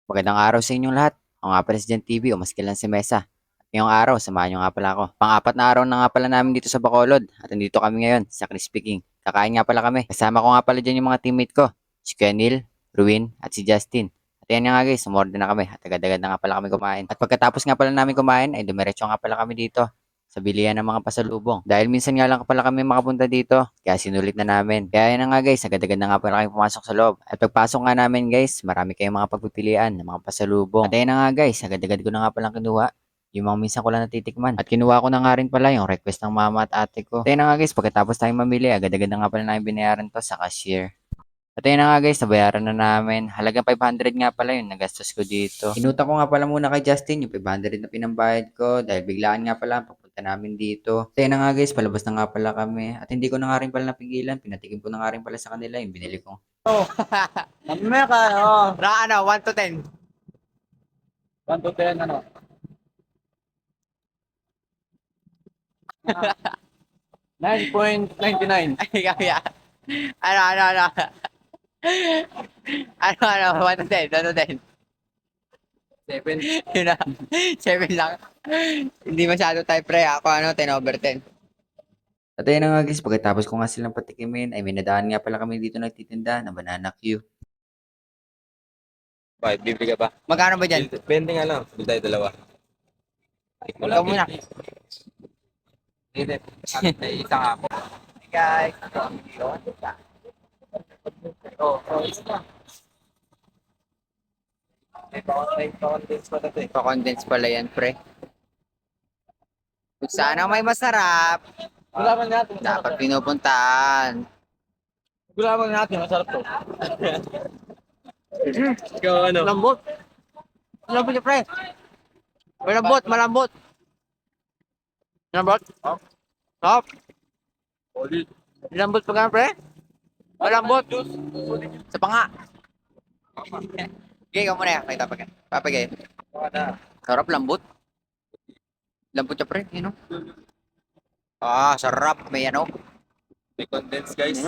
Magandang araw sa inyong lahat. Ako nga pala si Jan TV o mas kilala si Mesa. At ngayong araw, samahan niyo nga pala ako. Pang-apat na araw na nga pala namin dito sa Bacolod. At nandito kami ngayon sa Crispy King. Kakain nga pala kami. Kasama ko nga pala dyan yung mga teammate ko. Si Kuya Neil, Ruin, at si Justin. At yan nga guys, sumorder na kami. At agad-agad na nga pala kami kumain. At pagkatapos nga pala namin kumain, ay dumiretso nga pala kami dito sa bilihan ng mga pasalubong. Dahil minsan nga lang pala kami makapunta dito, kaya sinulit na namin. Kaya yan na nga guys, agad-agad na nga pala kami pumasok sa loob. At pagpasok nga namin guys, marami kayong mga pagpipilian ng mga pasalubong. At ayun na nga guys, agad-agad ko na nga palang kinuha yung mga minsan ko lang natitikman. At kinuha ko na nga rin pala yung request ng mama at ate ko. At ayun na nga guys, pagkatapos tayong mamili, agad-agad na nga pala namin binayaran to sa cashier. At ayun na nga guys, nabayaran na namin. Halagang 500 nga pala yung nagastos ko dito. Inuta ko nga pala muna kay Justin yung 500 na pinambayad ko dahil biglaan nga pala ang papunta namin dito. At ayun na nga guys, palabas na nga pala kami. At hindi ko na nga rin pala napigilan. Pinatikim ko na nga rin pala sa kanila yung binili ko. Oh, mamaya ka, oh. Ano, 1 to 10. 1 to 10, ano? 9.99. Ay, kaya. Ano. Ano, 1 to 10, 1 to 10. 7. Yun na, 7 lang. Hindi masyado tayo pre. Ako 10 over 10. At ayun na nga guys, pagkatapos ko nga silang patikimin, ay minadaan nga pala kami dito nagtitinda ng banana Q. 5, bibili ka ba? Magkano ba dyan? 20 nga lang. Bili tayo dalawa. Ikaw muna. Hindi. May isa nga ako. Hey guys. May pa-condense pa na ito eh. Pa-condense pala yan pre. Kung sana may masarap, Gulaman natin. dapat pinupuntahan. Gulaman natin. Masarap to. Ikaw ano? Malambot. Malambot yung pre. Malambot. Malambot. Stop. Solid. Malambot pa nga pre. Malambot. Sa panga. Okay, ikaw muna yan. May papagay. Sarap lambot. Lambot siya pre. Yun o. Sarap. May ano. May condense guys.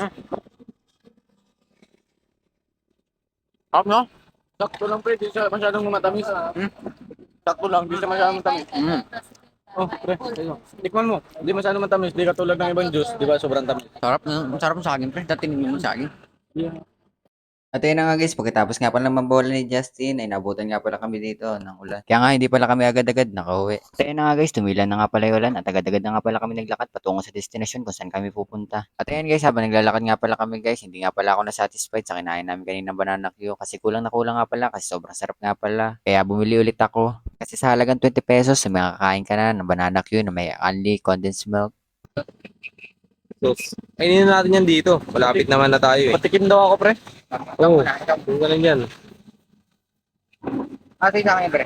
Sarap no? Sakto lang pre. Di siya masyadong matamis. Hmm? Sakto lang. Di siya masyadong matamis. Mm. Oh, pre. Ayun. Tikman mo. Di masyadong matamis. Di katulad ng ibang juice. Di ba? Sobrang tamis. Sarap no? Sarap sa akin pre. Dati mo sa akin. Yeah. At ayun na nga guys, pagkatapos nga pala ng bola ni Justin, ay nabutan nga pala kami dito ng ulan. Kaya nga hindi pala kami agad-agad nakauwi. At ayun na nga guys, tumilan na nga pala yung ulan at agad-agad na nga pala kami naglakad patungo sa destination kung saan kami pupunta. At ayun guys, habang naglalakad nga pala kami guys, hindi nga pala ako nasatisfied sa kinain namin kanina banana Q kasi kulang na kulang nga pala kasi sobrang sarap nga pala. Kaya bumili ulit ako. Kasi sa halagang 20 pesos, may makakain ka na ng banana Q na may only condensed milk. So, kainin na natin yan dito. Malapit naman na tayo eh. Patikim daw ako, pre. Oo. Kung galing yan. Ito sa akin pre.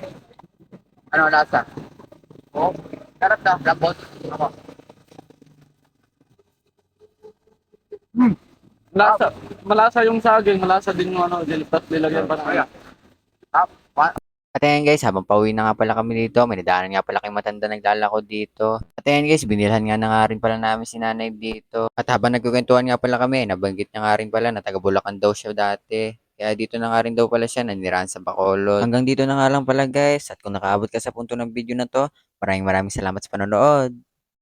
Ano lasa? Oh, sarap na. Lambot. Ako. Malasa yung saging. Malasa din yung ano. Tapos nilagyan pa na. At ayan guys, habang pauwi na nga pala kami dito, may nadaanan nga pala kayong matanda naglalako dito. At ayan guys, binilhan nga na nga rin pala namin si nanay dito. At habang nagkukwentuhan nga pala kami, nabanggit niya nga rin pala na taga Bulacan daw siya dati. Kaya dito na nga rin daw pala siya nanirahan sa Bacolod. Hanggang dito na nga lang pala guys. At kung nakaabot ka sa punto ng video na to, maraming salamat sa panonood.